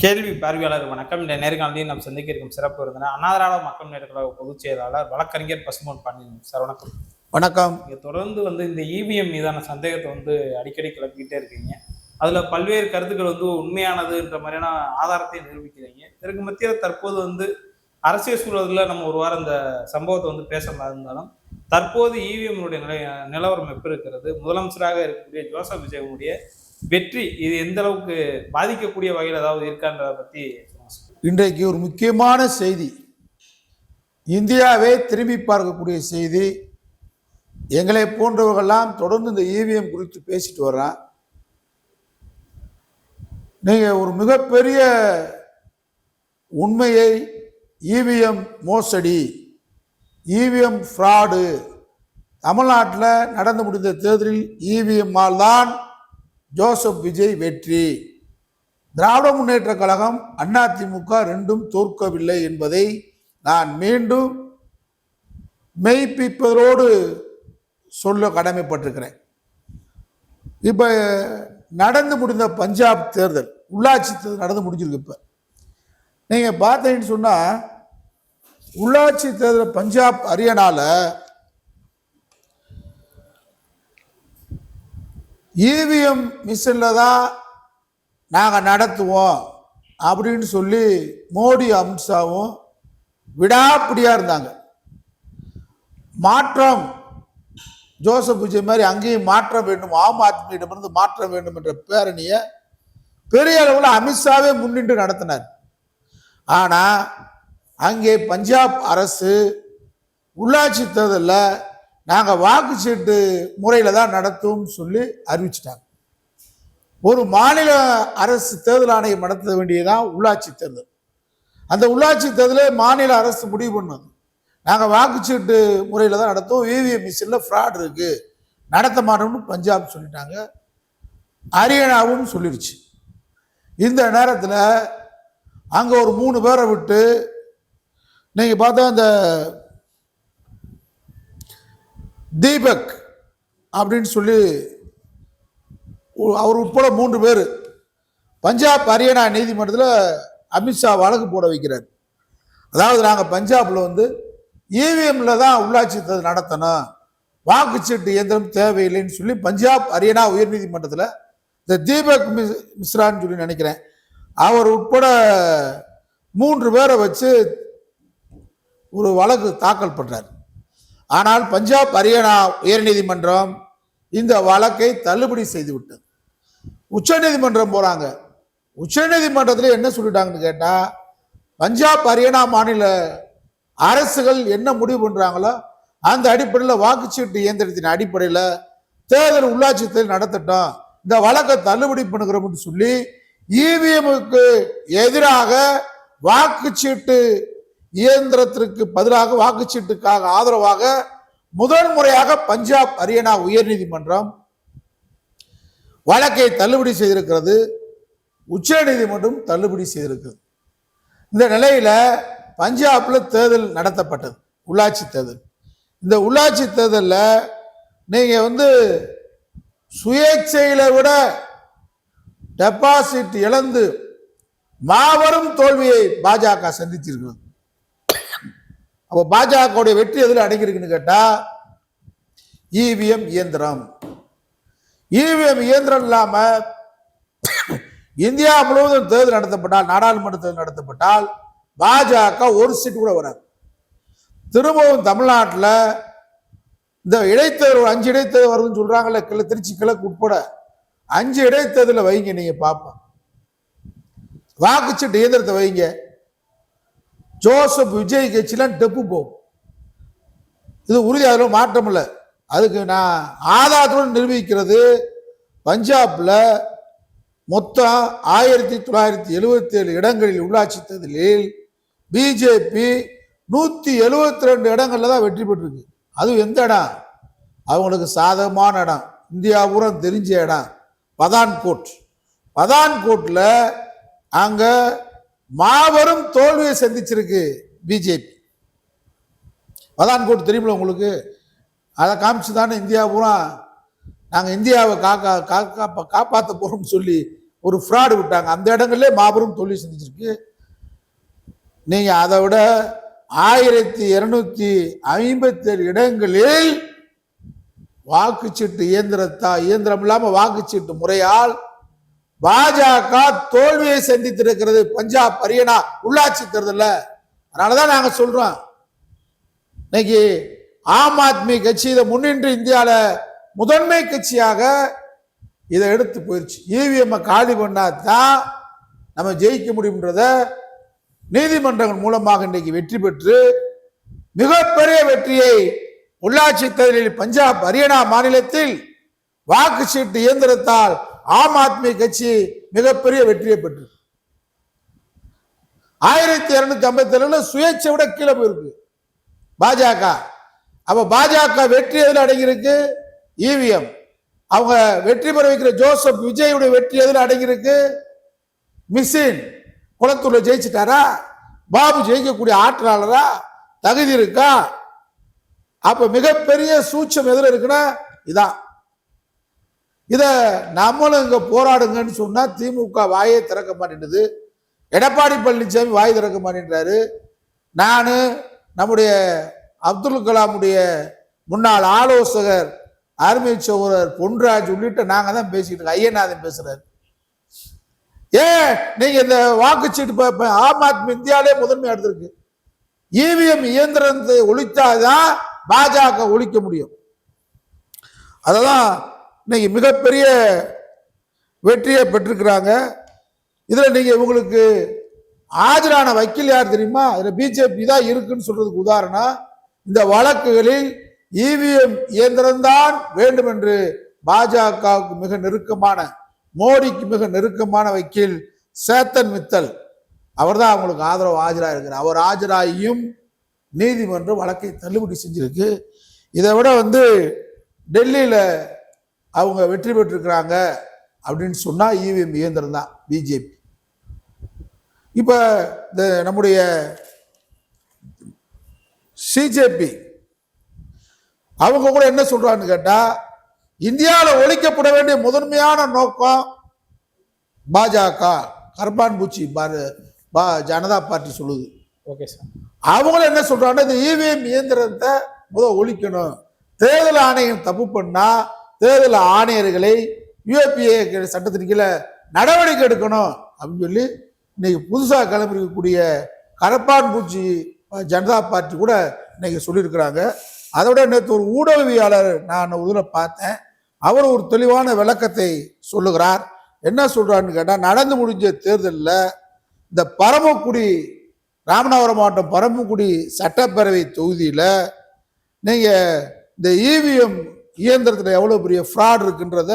கேள்வி பார்வையாளர் வணக்கம். இந்த நேர்காணலில் நாம் சந்திக்க இருக்கும் சிறப்பு விருந்தினர் அண்ணா திராவிட மக்கள் முன்னேற்றக் கழக பொதுச் செயலாளர் வழக்கறிஞர் பசும்பொன் பாண்டியன் சார். வணக்கம். வணக்கம். நீங்க தொடர்ந்து இந்த இவிஎம் மீதான சந்தேகத்தை அடிக்கடி கிளப்பிக்கிட்டே இருக்கீங்க. அதுல பல்வேறு கருத்துக்கள் உண்மையானதுன்ற மாதிரியான ஆதாரத்தை நிரூபிக்கிறீங்க. இதற்கு மத்தியில் தற்போது அரசியல் சூழலில் நம்ம ஒரு வாரம் இந்த சம்பவத்தை பேச இருந்தாலும் தற்போது இவிஎம் நிலவரம் எப்படி இருக்கிறது, முதலமைச்சராக இருக்கக்கூடிய ஜோசப் விஜயனுடைய வெற்றி இது எந்த அளவுக்கு பாதிக்கக்கூடிய வகையில் ஏதாவது இருக்கான்றதை பத்தி இன்றைக்கு ஒரு முக்கியமான செய்தி, இந்தியாவை திரும்பி பார்க்கக்கூடிய செய்தி. எங்களை போன்றவர்கள்லாம் தொடர்ந்து இந்த இவிஎம் குறித்து பேசிட்டு வர்றான். நீங்க ஒரு மிகப்பெரிய உண்மையை, இவிஎம் மோசடி, இவிஎம் ஃப்ராடு, தமிழ்நாட்டில் நடந்து முடிந்த தேர்தலில் இவிஎம்மால் தான் ஜோசப் விஜய் வெற்றி, திராவிட முன்னேற்ற கழகம் அதிமுக ரெண்டும் தோற்கவில்லை என்பதை நான் மீண்டும் மெய்ப்பிப்பதோடு சொல்ல கடமைப்பட்டிருக்கிறேன். இப்போ நடந்து முடிந்த பஞ்சாப் தேர்தல், உள்ளாட்சி தேர்தல் நடந்து முடிஞ்சிருக்கு. இப்போ நீங்கள் பார்த்தீங்கன்னு சொன்னால் உள்ளாட்சி தேர்தல் பஞ்சாப் ஹரியானாவில் இவிஎம் மிஷினில் தான் நாங்கள் நடத்துவோம் அப்படின்னு சொல்லி மோடி அமித்ஷாவும் விடாப்பிடியாக இருந்தாங்க. மாற்றம், ஜோசப் விஜய் மாதிரி அங்கேயும் மாற்றம் வேண்டும், ஆம் ஆத்மியிடமிருந்து மாற்றம் வேண்டும் என்ற பேரணியை பெரிய அளவில் அமித்ஷாவே முன்னின்று நடத்தினார். ஆனால் அங்கே பஞ்சாப் அரசு உள்ளாட்சி தேர்தலில் நாங்கள் வாக்குச்சீட்டு முறையில் தான் நடத்தும் சொல்லி அறிவிச்சிட்டாங்க. ஒரு மாநில அரசு தேர்தல் ஆணையம் நடத்த வேண்டியதான் உள்ளாட்சி தேர்தல். அந்த உள்ளாட்சி தேர்தலை மாநில அரசு முடிவு பண்ணது, நாங்கள் வாக்குச்சீட்டு முறையில் தான் நடத்தும், இவிஎம் மிஷினில் ஃப்ராட் இருக்குது, நடத்த மாட்டோம்னு பஞ்சாப் சொல்லிட்டாங்க, ஹரியானாவும் சொல்லிடுச்சு. இந்த நேரத்தில் அங்கே ஒரு 3 பேரை விட்டு நீங்கள் பார்த்தா அந்த தீபக் அப்படின்னு சொல்லி அவர் உட்பட 3 பேர் பஞ்சாப் ஹரியானா நீதிமன்றத்தில் அமித்ஷா வழக்கு போட வைக்கிறார். அதாவது நாங்கள் பஞ்சாபில் இவிஎம்ல தான் உள்ளாட்சி தேர்தல் நடத்தணும், வாக்குச்சீட்டு இயந்திரம் தேவையில்லைன்னு சொல்லி பஞ்சாப் ஹரியானா உயர்நீதிமன்றத்தில் இந்த தீபக் மிஸ்ரான்னு சொல்லி நினைக்கிறேன், அவர் உட்பட 3 பேரை வச்சு ஒரு வழக்கு தாக்கல் பண்ணுறார். ஆனால் பஞ்சாப் ஹரியானா உயர்நீதிமன்றம் இந்த வழக்கை தள்ளுபடி செய்து விட்டது. உச்சநீதிமன்றம் போறாங்க. உச்சநீதிமன்றத்தில் என்ன சொல்லிட்டாங்கன்னு கேட்டா, பஞ்சாப் ஹரியானா மாநில அரசுகள் என்ன முடிவு பண்றாங்களோ அந்த அடிப்படையில் வாக்குச்சீட்டு இயந்திரத்தின் அடிப்படையில் தேர்தல் உள்ளாட்சி தேர்தல் நடத்தட்டும், இந்த வழக்கை தள்ளுபடி பண்ணுகிறோம்னு சொல்லி இவிஎம்முக்கு எதிராக வாக்குச்சீட்டு இயந்திரத்திற்கு பதிலாக வாக்குச்சீட்டுக்காக ஆதரவாக முதல் முறையாக பஞ்சாப் ஹரியானா உயர்நீதிமன்றம் வழக்கை தள்ளுபடி செய்திருக்கிறது. உச்ச நீதிமன்றம் தள்ளுபடி செய்திருக்கிறது. இந்த நிலையில பஞ்சாப்ல தேர்தல் நடத்தப்பட்டது, உள்ளாட்சி தேர்தல். இந்த உள்ளாட்சி தேர்தலில் நீங்க சுயேட்சையில விட டெபாசிட் இழந்து மாபெரும் தோல்வியை பாஜக சந்திச்சிருக்கிறது. அப்போ பாஜகவுடைய வெற்றி எதில் அடங்கியிருக்குன்னு கேட்டா, இவிஎம் இயந்திரம். இவிஎம் இயந்திரம் இல்லாம இந்தியா முழுவதும் தேர்தல் நடத்தப்பட்டால், நாடாளுமன்ற தேர்தல் நடத்தப்பட்டால் பாஜக ஒரு சீட் கூட வராது. திரும்பவும் தமிழ்நாட்டில் இந்த இடைத்தேர்தல் 5 இடைத்தேர்தல் வருதுன்னு சொல்றாங்கல்ல, திருச்சி கிழக்கு உட்பட 5 இடைத்தேர்தலில் வைங்க, நீங்க பார்ப்போம், வாக்குச்சீட்டு இயந்திரத்தை வைங்க, ஜோசப் விஜய் கட்சியெல்லாம் டெப்பு போகும். இது உறுதி, அதில் மாற்றம் இல்லை. அதுக்கு நான் ஆதாரத்துடன் நிரூபிக்கிறது, பஞ்சாப்ல மொத்தம் 1977 இடங்களில் உள்ளாட்சி தேர்தலில் பிஜேபி 172 இடங்கள்ல தான் வெற்றி பெற்றிருக்கு. அது எந்த இடம்? அவங்களுக்கு சாதகமான இடம், இந்தியா பூரா தெரிஞ்ச இடம், பதான்கோட். பதான்கோட்ல அங்க மாபெரும் தோல்வியை சந்திச்சிருக்கு பிஜேபி. பதான்கோட் தெரியுமில்ல உங்களுக்கு? அதை காமிச்சு தானே இந்தியா பூரா நாங்கள் இந்தியாவை காப்பாற்ற போறோம்னு சொல்லி ஒரு ஃப்ராடு விட்டாங்க. அந்த இடங்கள்ல மாபெரும் தோல்வி சந்திச்சிருக்கு. நீங்க அதை விட 1257 இடங்களில் வாக்குச்சீட்டு இயந்திரம் இல்லாம வாக்குச்சீட்டு முறையால் பாஜக தோல்வியை சந்தித்திருக்கிறது பஞ்சாப் ஹரியானா உள்ளாட்சி தேர்தல்ல. அதனாலதான் நாங்க சொல்றோம், இன்னைக்கு ஆம் ஆத்மி கட்சி இதை முன்னின்று இந்தியாவில முதன்மை கட்சியாக இதை எடுத்து போயிருச்சு. இவிஎம் காலி பண்ணாதான் நம்ம ஜெயிக்க முடியும்ன்றத நீதிமன்றங்கள் மூலமாக இன்றைக்கு வெற்றி பெற்று மிகப்பெரிய வெற்றியை உள்ளாட்சி தேர்தலில் பஞ்சாப் ஹரியானா மாநிலத்தில் வாக்குச்சீட்டு இயந்திரத்தால் ஆம் ஆத்மி கட்சி மிகப்பெரிய வெற்றியை பெற்று 1257 சுயேட்சை விட கீழே போயிருக்கு பாஜக. அப்ப பாஜக வெற்றி எதில் அடங்கியிருக்கு? இவிஎம். அவங்க வெற்றி பெற வைக்கிற ஜோசப் விஜயுடைய வெற்றி எதில் அடங்கியிருக்கு? மிஷின். குளத்தூர்ல ஜெயிச்சுட்டாரா? பாபு ஜெயிக்கக்கூடிய ஆற்றலாளரா? தகுதி இருக்கா? அப்ப மிகப்பெரிய சூட்சம் எதில் இருக்குன்னா இதான். இத நம்மளும் இங்க போராடுங்கன்னு சொன்னா திமுக வாயை திறக்க மாட்டேன்னுது. எடப்பாடி பழனிசாமி வாய் திறக்க மாட்டேன்றாரு. நானு நம்முடைய அப்துல் கலாமுடைய முன்னாள் ஆலோசகர் அருமை சகோதரர் பொன்ராஜ் உள்ளிட்ட நாங்க தான் பேசிட்டு இருக்கோம். ஐயநாதன் பேசுறாரு. ஏன் நீங்க இந்த வாக்குச்சீட்டு ஆம் ஆத்மி இந்தியாவிலே முதன்மை எடுத்திருக்கு. இவிஎம் இயந்திரத்தை ஒழித்தாதான் பாஜக ஒழிக்க முடியும். அததான் இன்னைக்கு மிகப்பெரிய வெற்றியை பெற்றிருக்கிறாங்க. இதுல நீங்க உங்களுக்கு ஆஜரான வக்கீல் யார் தெரியுமா? இதுல பிஜேபி தான் இருக்குன்னு சொல்றதுக்கு உதாரணம், இந்த வழக்குகளில் இவிஎம் இயந்திரம் தான் வேண்டும் என்று பாஜகவுக்கு மிக நெருக்கமான, மோடிக்கு மிக நெருக்கமான வக்கீல் சேத்தன் மித்தல், அவர் தான் அவங்களுக்கு ஆதரவு ஆஜராக இருக்கிறார். அவர் ஆஜராகியும் நீதிமன்றம் வழக்கை தள்ளுபடி செஞ்சிருக்கு. இதை விட டெல்லியில அவங்க வெற்றி பெற்றிருக்கிறாங்க அப்படின்னு சொன்னா இவிஎம் இயந்திரம் தான் பிஜேபி. இப்ப இந்த நம்முடைய சிஜேபி அவங்க கூட என்ன சொல்றான்னு கேட்டா, இந்தியாவில் ஒழிக்கப்பட வேண்டிய முதன்மையான நோக்கம் பாஜக, கர்பான் பூச்சி ஜனதா பார்ட்டி சொல்லுது. Okay sir. அவங்களும் என்ன சொல்றாங்க, இந்த இவிஎம் இயந்திரத்தை ஒழிக்கணும். தேர்தல் ஆணையம் தப்பு பண்ணா தேர்தல் ஆணையர்களை யுஏபிஏ சட்டத்தின் கீழே நடவடிக்கை எடுக்கணும் அப்படின்னு சொல்லி இன்னைக்கு புதுசாக கிளம்பிருக்கக்கூடிய கரப்பான் பூச்சி ஜனதா பார்ட்டி கூட இன்னைக்கு சொல்லியிருக்கிறாங்க. அதோட நேற்று ஒரு ஊடகவியாளர் நான் இதில் பார்த்தேன், அவர் ஒரு தெளிவான விளக்கத்தை சொல்லுகிறார். என்ன சொல்றாருன்னு கேட்டால், நடந்து முடிஞ்ச தேர்தலில் இந்த பரமக்குடி, ராமநாதபுரம் மாவட்டம் பரமக்குடி சட்டப்பேரவை தொகுதியில் நீங்கள் இந்த இவிஎம் இயந்திரத்தில் எவ்வளோ பெரிய ஃப்ராட் இருக்குன்றத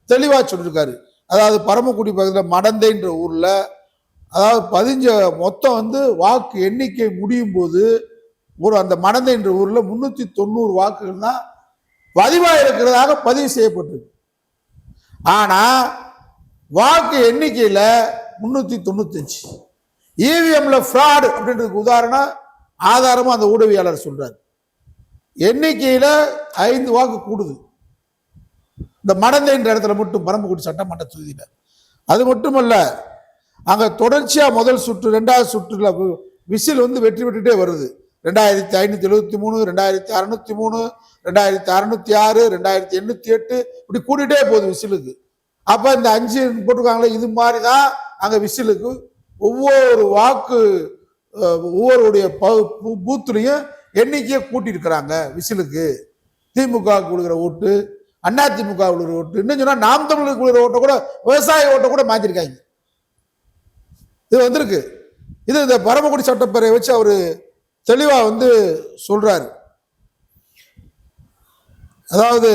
தெளிவாக சொல்லியிருக்காரு. அதாவது பரமக்குடி பக்கத்தில் மடந்தைன்ற ஊரில், அதாவது மொத்தம் வாக்கு எண்ணிக்கை முடியும் போது அந்த மடந்தைன்ற ஊரில் 390 வாக்குகள் தான் பதிவாக இருக்கிறதாக பதிவு செய்யப்பட்டிருக்கு. ஆனா வாக்கு எண்ணிக்கையில் 395. இவிஎம்ல ஃப்ராட் அப்படின்றதுக்கு உதாரணம் ஆதாரமா அந்த ஊடகவியாளர் சொல்றாரு. எண்ணிக்கையில 5 வாக்கு கூடுது இந்த மடந்தைன்ற இடத்துல மட்டும், பரமக்குடி சட்டமன்ற தொகுதியில. அது மட்டுமல்ல, அங்க தொடர்ச்சியா முதல் சுற்று, 2வது சுற்றுல விசில் வெற்றி பெற்றுட்டே வருது. 2573, 2603, 2606, 2808 இப்படி கூட்டிகிட்டே போகுது விசிலுக்கு. அப்ப இந்த 5 போட்டிருக்காங்களே, இது மாதிரி தான் அங்க விசிலுக்கு ஒவ்வொருடைய பூத்துலையும் எண்ணிக்கையை கூட்டி இருக்கிறாங்க விசிலுக்கு. திமுக கொடுக்குற ஓட்டு, அண்ணா திமுக கொடுக்குற ஓட்டு, இன்னும் சொன்னா நாம் தமிழருக்கு கொடுக்குற ஓட்டை கூட, விவசாய ஓட்டை கூட மாத்திருக்காங்க. இது வந்திருக்கு. இது இந்த பரமக்குடி சட்டப்பேரவை வச்சு அவரு தெளிவா சொல்றாரு. அதாவது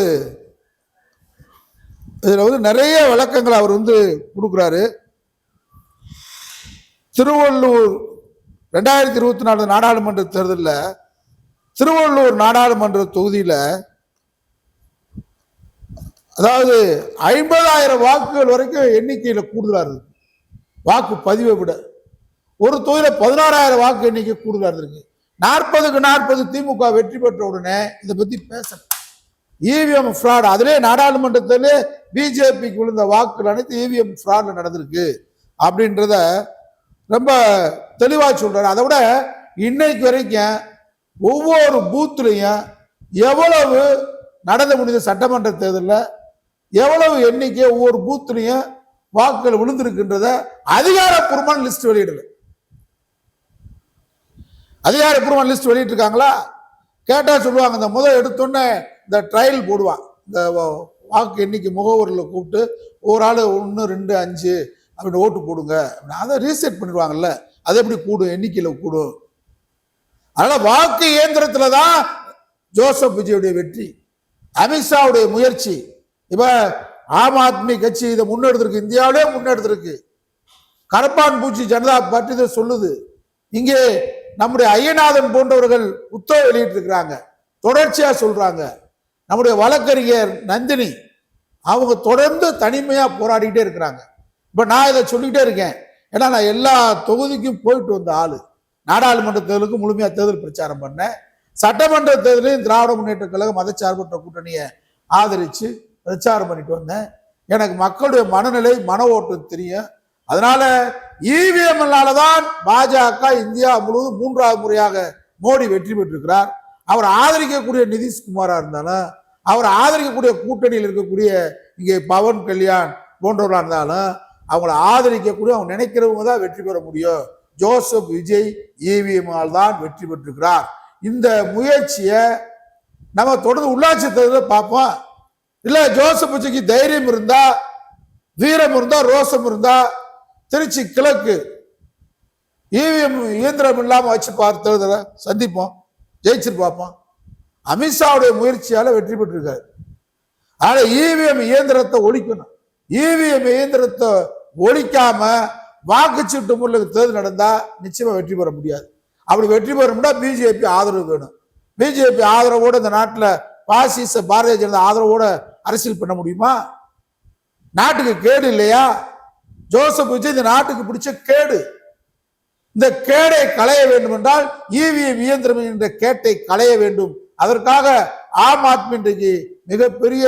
இதுல நிறைய விளக்கங்கள் அவர் கொடுக்குறாரு. திருவள்ளூர் 2024 நாடாளுமன்ற தேர்தலில் திருவள்ளூர் நாடாளுமன்ற தொகுதியில அதாவது 50,000 வாக்குகள் வரைக்கும் எண்ணிக்கையில கூடுதலா இருக்கு. வாக்கு பதிவை விட ஒரு தொகுதியில 16,000 வாக்கு எண்ணிக்கை கூடுதலா இருக்கு. 40க்கு 40 திமுக வெற்றி பெற்ற உடனே இதை பத்தி பேசல. இவிஎம் ஃப்ராட், அதிலே நாடாளுமன்றத்திலே பிஜேபிக்கு விழுந்த வாக்குகள் அனைத்து இவிஎம் ஃப்ராட்ல நடந்திருக்கு அப்படின்றத ரொம்ப தெளிவா சொல்றாரு. அதை விட இன்னைக்கு வரைக்கும் ஒவ்வொரு பூத்துலையும் எவ்வளவு நடந்து முடிந்த சட்டமன்ற தேர்தலில் எவ்வளவு எண்ணிக்கை ஒவ்வொரு பூத்துலையும் வாக்குகள் விழுந்திருக்கின்றத அதிகாரப்பூர்வமான லிஸ்ட் வெளியிடல. அதிகாரப்பூர்வமான லிஸ்ட் வெளியிட்டிருக்காங்களா கேட்டா சொல்லுவாங்க, இந்த முதல் எடுத்தோன்னே இந்த ட்ரையல் போடுவான், இந்த வாக்கு எண்ணிக்கை முகவரில் கூப்பிட்டு ஒரு ஆள் 1, 2, 5 அப்படின்னு ஓட்டு போடுங்க, அதை ரீசெட் பண்ணிடுவாங்கல்ல, அது எப்படி கூடும், எண்ணிக்கையில் கூடும். அதனால வாக்கு இயந்திரத்துல தான் ஜோசப் விஜயுடைய வெற்றி, அமித்ஷாவுடைய முயற்சி. இப்ப ஆம் ஆத்மி கட்சி இதை முன்னெடுத்திருக்கு, இந்தியாவிலே முன்னெடுத்திருக்கு. கரப்பான் பூச்சி ஜனதா பார்ட்டி இதை சொல்லுது. இங்கே நம்முடைய ஐயநாதன் போன்றவர்கள் புத்தகம் வெளியிட்டு இருக்கிறாங்க, தொடர்ச்சியா சொல்றாங்க. நம்முடைய வழக்கறிஞர் நந்தினி அவங்க தொடர்ந்து தனிமையா போராடிக்கிட்டே இருக்கிறாங்க. இப்ப நான் இதை சொல்லிக்கிட்டே இருக்கேன், ஏன்னா நான் எல்லா தொகுதிக்கும் போயிட்டு வந்த ஆளு. நாடாளுமன்ற தேர்தலுக்கு முழுமையா தேர்தல் பிரச்சாரம் பண்ணேன். சட்டமன்ற தேர்தலையும் திராவிட முன்னேற்ற கழகம் மதச்சார்பற்ற கூட்டணியை ஆதரிச்சு பிரச்சாரம் பண்ணிட்டு வந்தேன். எனக்கு மக்களுடைய மனநிலை, மன ஓட்டம் தெரியும். அதனால இவிஎம்னாலதான் பாஜக இந்தியா முழுவதும் 3வது முறையாக மோடி வெற்றி பெற்றிருக்கிறார். அவர் ஆதரிக்கக்கூடிய நிதிஷ்குமாரா இருந்தாலும், அவர் ஆதரிக்கக்கூடிய கூட்டணியில் இருக்கக்கூடிய இங்கே பவன் கல்யாண் போன்றவர்களா இருந்தாலும், அவங்கள ஆதரிக்கக்கூடிய அவங்க நினைக்கிறவங்க தான் வெற்றி பெற முடியும். ஜோசப் விஜய் இவிஎம்மால் தான் வெற்றி பெற்றிருக்கிறார். இந்த முயற்சியை நம்ம தொடர்ந்து உள்ளாட்சி தேர்தலில் பார்ப்போம். இல்ல ஜோசப் விஜய்க்கு தைரியம் இருந்தா, வீரம் இருந்தா, ரோசம் இருந்தா திருச்சி கிழக்கு இவிஎம் இயந்திரம் இல்லாம வச்சு பார்த்து சந்திப்போம், ஜெயிச்சிட்டு பார்ப்போம். அமித்ஷாவுடைய முயற்சியால வெற்றி பெற்றிருக்காரு. ஆனா இவிஎம் இயந்திரத்தை ஒழிக்கணும். இவிஎம் இயந்திரத்தை ஒழிக்காம வாக்குச்சீட்டு முறையில் தேர்தல் நடந்தா நிச்சயமா வெற்றி பெற முடியாது. அப்படி வெற்றி பெறணும்னா பிஜேபி ஆதரவு வேணும். பிஜேபி ஆதரவோட இந்த நாட்டில் பாசிச பாரதிய ஜனதா ஆதரவோட அரசியல் பண்ண முடியுமா? நாட்டுக்கு கேடு இல்லையா? ஜோசப் விஜய் இந்த நாட்டுக்கு பிடிச்ச கேடு. இந்த கேடை களைய வேண்டும் என்றால் இவிஎம் இயந்திரம் என்ற கேட்டை களைய வேண்டும். அதற்காக ஆம் ஆத்மி இன்றைக்கு மிகப்பெரிய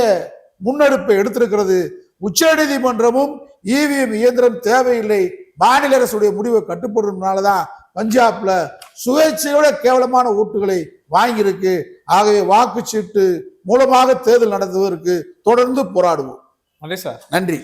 முன்னெடுப்பை எடுத்திருக்கிறது. உச்ச நீதிமன்றமும் இவிஎம் இயந்திரம் தேவையில்லை, மாநில அரசுடைய முடிவை கட்டுப்படுறதுனாலதான் பஞ்சாப்ல சுயேட்சையோட கேவலமான ஓட்டுகளை வாங்கியிருக்கு. ஆகவே வாக்குச்சீட்டு மூலமாக தேர்தல் நடத்துவதற்கு தொடர்ந்து போராடுவோம். சார் நன்றி.